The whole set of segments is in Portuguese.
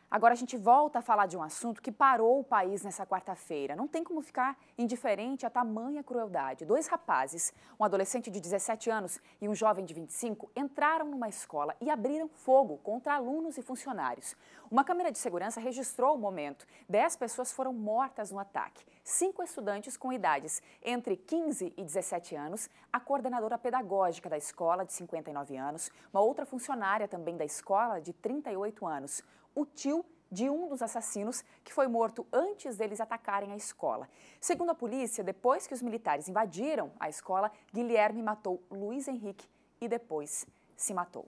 Agora a gente volta a falar de um assunto que parou o país nessa quarta-feira. Não tem como ficar indiferente a tamanha crueldade. Dois rapazes, um adolescente de 17 anos e um jovem de 25, entraram numa escola e abriram fogo contra alunos e funcionários. Uma câmera de segurança registrou o momento. 10 pessoas foram mortas no ataque. 5 estudantes com idades entre 15 e 17 anos, a coordenadora pedagógica da escola, de 59 anos, uma outra funcionária também da escola, de 38 anos. O tio de um dos assassinos, que foi morto antes deles atacarem a escola. Segundo a polícia, depois que os militares invadiram a escola, Guilherme matou Luiz Henrique e depois se matou.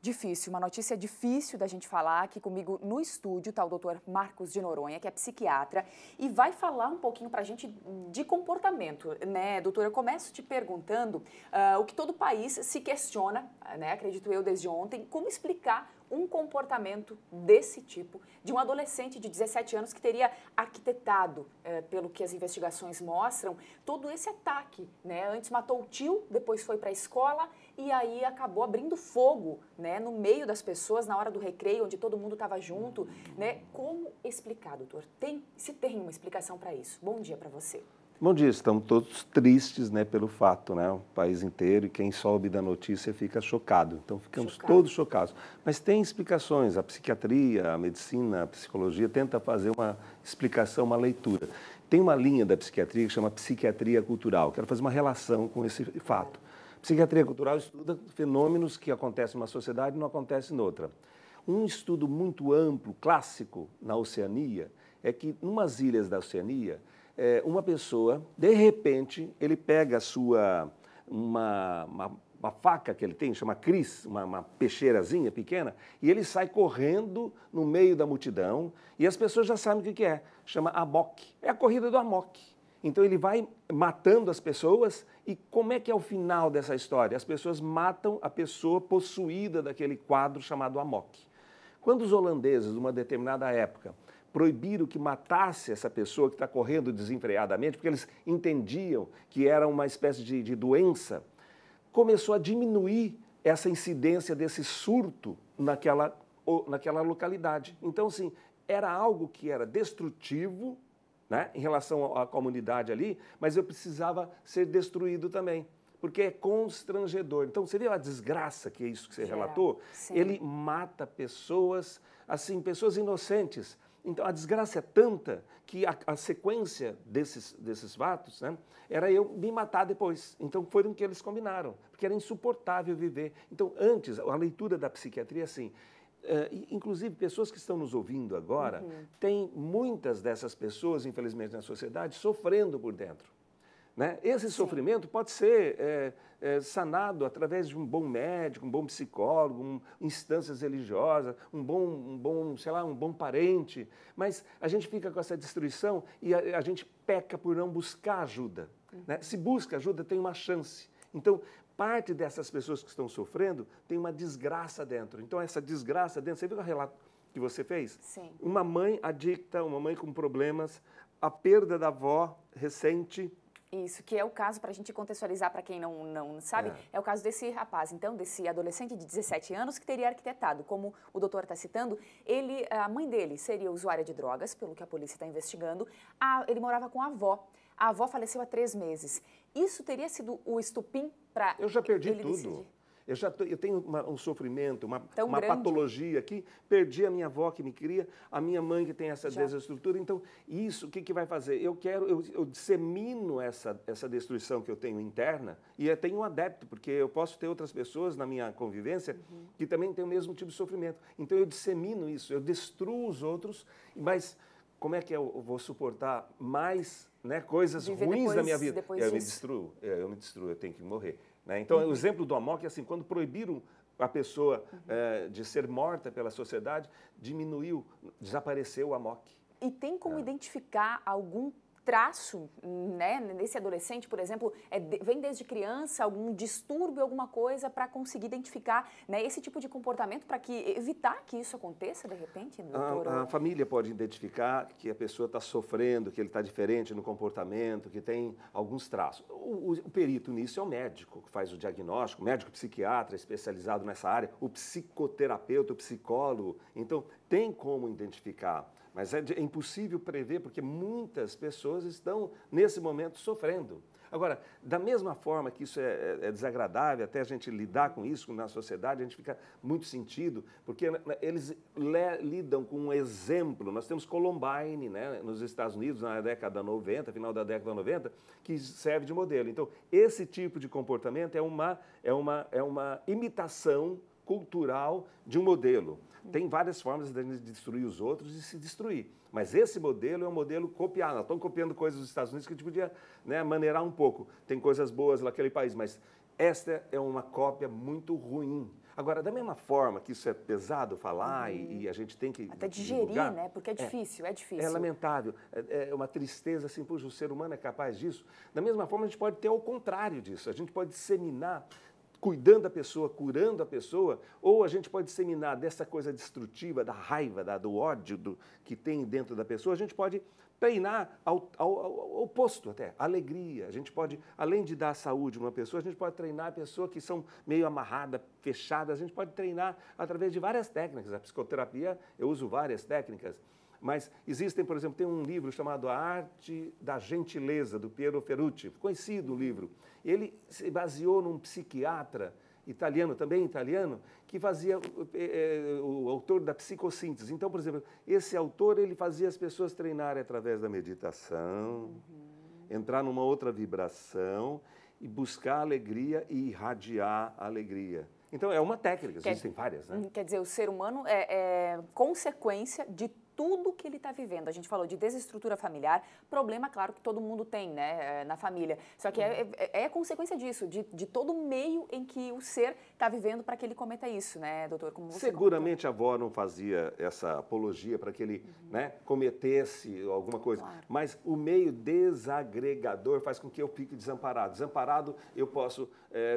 Difícil, uma notícia difícil da gente falar. Aqui comigo no estúdio está o doutor Marcos de Noronha, que é psiquiatra, e vai falar um pouquinho para a gente de comportamento, né, doutor? Eu começo te perguntando o que todo país se questiona, né, acredito eu desde ontem, como explicar um comportamento desse tipo de um adolescente de 17 anos que teria arquitetado, pelo que as investigações mostram, todo esse ataque, né? Antes matou o tio, depois foi para a escola e aí acabou abrindo fogo, né, no meio das pessoas na hora do recreio, onde todo mundo estava junto, né? Como explicar, doutor? Se tem uma explicação para isso? Bom dia para você. Bom dia, estamos todos tristes, né, pelo fato, né, o país inteiro, e quem soube da notícia fica chocado, então ficamos todos chocados. Mas tem explicações, a psiquiatria, a medicina, a psicologia tenta fazer uma explicação, uma leitura. Tem uma linha da psiquiatria que chama psiquiatria cultural, quero fazer uma relação com esse fato. Psiquiatria cultural estuda fenômenos que acontecem numa sociedade e não acontecem noutra. Um estudo muito amplo, clássico, na Oceania, é que, em umas ilhas da Oceania, uma pessoa, de repente, ele pega uma faca que ele tem, chama Cris, uma peixeirazinha pequena, e ele sai correndo no meio da multidão, e as pessoas já sabem o que é, chama Amok, é a corrida do Amok. Então ele vai matando as pessoas, e como é que é o final dessa história? As pessoas matam a pessoa possuída daquele quadro chamado Amok. Quando os holandeses, numa determinada época, proibiram que matasse essa pessoa que está correndo desenfreadamente, porque eles entendiam que era uma espécie de doença, começou a diminuir essa incidência desse surto naquela localidade. Então, assim, era algo que era destrutivo, né, em relação à comunidade ali, mas eu precisava ser destruído também, porque é constrangedor. Então, você viu a desgraça que é isso que você relatou? Sim. Ele mata pessoas, assim, pessoas inocentes. Então, a desgraça é tanta que a sequência desses fatos, né, era eu me matar depois. Então, foi o que eles combinaram, porque era insuportável viver. Então, antes, a leitura da psiquiatria, assim, inclusive pessoas que estão nos ouvindo agora, tem muitas dessas pessoas, infelizmente, na sociedade, sofrendo por dentro. Né? Esse sofrimento pode ser sanado através de um bom médico, um bom psicólogo, instâncias religiosas, um bom parente, mas a gente fica com essa destruição e a gente peca por não buscar ajuda. Né? Se busca ajuda, tem uma chance. Então, parte dessas pessoas que estão sofrendo tem uma desgraça dentro. Então, essa desgraça dentro, você viu o relato que você fez? Sim. Uma mãe adicta, uma mãe com problemas, a perda da avó recente. Isso, que é o caso, para a gente contextualizar para quem não sabe, é o caso desse rapaz, então, desse adolescente de 17 anos que teria arquitetado, como o doutor está citando, a mãe dele seria usuária de drogas, pelo que a polícia está investigando, ele morava com a avó faleceu há 3 meses. Isso teria sido o estupim para ele decidir? Eu já perdi tudo. Eu tenho um sofrimento, uma patologia aqui, perdi a minha avó que me cria, a minha mãe que tem essa desestrutura. Então, isso, o que vai fazer? Eu dissemino essa destruição que eu tenho interna e eu tenho um adepto, porque eu posso ter outras pessoas na minha convivência que também têm o mesmo tipo de sofrimento. Então, eu dissemino isso, eu destruo os outros, mas como é que eu vou suportar mais, né, coisas ruins da minha vida? Eu me destruo, eu tenho que morrer. Né? Então, o exemplo do Amok é assim, quando proibiram a pessoa de ser morta pela sociedade, desapareceu o Amok. E tem como identificar algum traço, né, nesse adolescente, por exemplo, vem desde criança, algum distúrbio, alguma coisa, para conseguir identificar, né, esse tipo de comportamento, para evitar que isso aconteça, de repente, doutor? A família pode identificar que a pessoa está sofrendo, que ele está diferente no comportamento, que tem alguns traços. O perito nisso é o médico que faz o diagnóstico, o médico psiquiatra especializado nessa área, o psicoterapeuta, o psicólogo. Então, tem como identificar. Mas é impossível prever, porque muitas pessoas estão, nesse momento, sofrendo. Agora, da mesma forma que isso é desagradável, até a gente lidar com isso na sociedade, a gente fica muito sentido, porque eles lidam com um exemplo. Nós temos Columbine, né, nos Estados Unidos, na década 90, final da década 90, que serve de modelo. Então, esse tipo de comportamento é uma imitação cultural de um modelo. Tem várias formas de destruir os outros e se destruir. Mas esse modelo é um modelo copiado. Nós estamos copiando coisas dos Estados Unidos que a gente podia, né, maneirar um pouco. Tem coisas boas naquele país, mas esta é uma cópia muito ruim. Agora, da mesma forma que isso é pesado falar e a gente tem que até digerir, divulgar, né? Porque é difícil. É lamentável. É uma tristeza, assim, puxa, o ser humano é capaz disso. Da mesma forma, a gente pode ter ao contrário disso. A gente pode disseminar cuidando da pessoa, curando a pessoa, ou a gente pode disseminar dessa coisa destrutiva, da raiva, do ódio que tem dentro da pessoa, a gente pode treinar ao oposto até, alegria. A gente pode, além de dar saúde a uma pessoa, a gente pode treinar a pessoa que são meio amarradas, fechadas, a gente pode treinar através de várias técnicas. A psicoterapia, eu uso várias técnicas, mas existem, por exemplo, tem um livro chamado A Arte da Gentileza, do Piero Ferrucci, conhecido o livro. Ele se baseou num psiquiatra italiano, também italiano, que fazia o autor da psicossíntese. Então, por exemplo, esse autor, ele fazia as pessoas treinarem através da meditação, entrar numa outra vibração e buscar alegria e irradiar a alegria. Então, é uma técnica, existem várias, né? Quer dizer, o ser humano é consequência de tudo que ele está vivendo. A gente falou de desestrutura familiar, problema, claro, que todo mundo tem, né, na família. Só que é consequência disso, de todo o meio em que o ser está vivendo para que ele cometa isso, né, doutor? Como você Seguramente a avó não fazia essa apologia para que ele, né, cometesse alguma coisa. Claro. Mas o meio desagregador faz com que eu fique desamparado. Desamparado, eu posso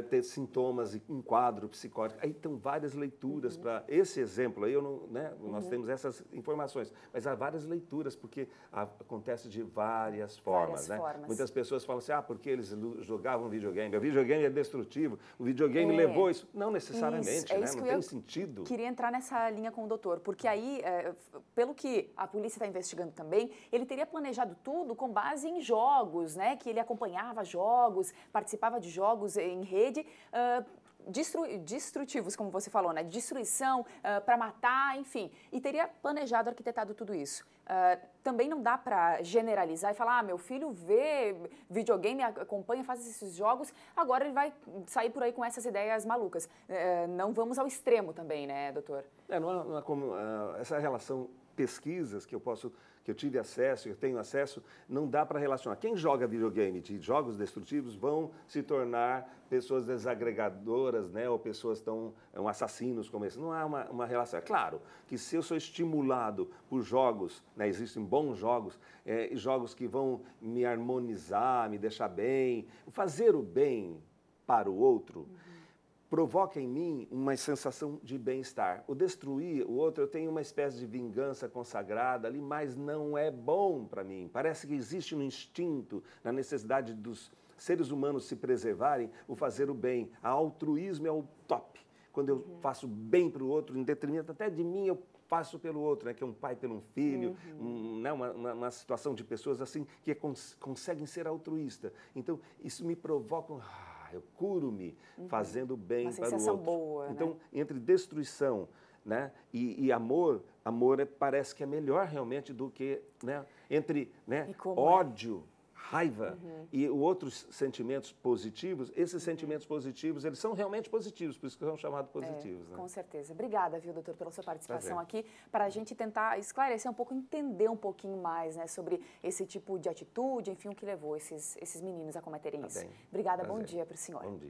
ter sintomas e um quadro psicótico. Aí estão várias leituras para esse exemplo. Aí eu não, né, nós temos essas informações. Mas há várias leituras, porque acontece de várias formas. Muitas pessoas falam assim, porque eles jogavam videogame. O videogame é destrutivo, o videogame levou isso. Não necessariamente, né? Não tem sentido. Queria entrar nessa linha com o doutor, porque aí, pelo que a polícia está investigando também, ele teria planejado tudo com base em jogos, né? Que ele acompanhava jogos, participava de jogos em rede, destrutivos, como você falou, né? Destruição, para matar, enfim. E teria planejado, arquitetado tudo isso. Também não dá para generalizar e falar, meu filho vê videogame, acompanha, faz esses jogos, agora ele vai sair por aí com essas ideias malucas. Não vamos ao extremo também, né, doutor? Não há como essa relação, pesquisas que eu tive acesso, eu tenho acesso, não dá para relacionar. Quem joga videogame de jogos destrutivos vão se tornar pessoas desagregadoras, né, ou pessoas assassinos como esse. Não há uma relação. É claro que se eu sou estimulado por jogos, né, existem bons jogos, jogos que vão me harmonizar, me deixar bem, fazer o bem para o outro, provoca em mim uma sensação de bem-estar. O destruir o outro, eu tenho uma espécie de vingança consagrada ali, mas não é bom para mim. Parece que existe um instinto, na necessidade dos seres humanos se preservarem, o fazer o bem. A altruísmo é o top. Quando eu faço bem para o outro, em detrimento até de mim, eu faço pelo outro, né? Que é um pai pelo filho, né? uma situação de pessoas assim que conseguem ser altruístas. Então, isso me provoca eu curo-me fazendo bem para o outro. Uma sensação boa, então, né? Entre destruição, né, e amor parece que é melhor realmente do que, né, entre, né, ódio, raiva e outros sentimentos positivos. Esses sentimentos positivos, eles são realmente positivos, por isso que são chamados positivos. Né? Com certeza. Obrigada, viu, doutor, pela sua participação aqui, para a gente tentar esclarecer um pouco, entender um pouquinho mais, né, sobre esse tipo de atitude, enfim, o que levou esses meninos a cometerem isso. Obrigada, bom dia para o senhor. Bom dia.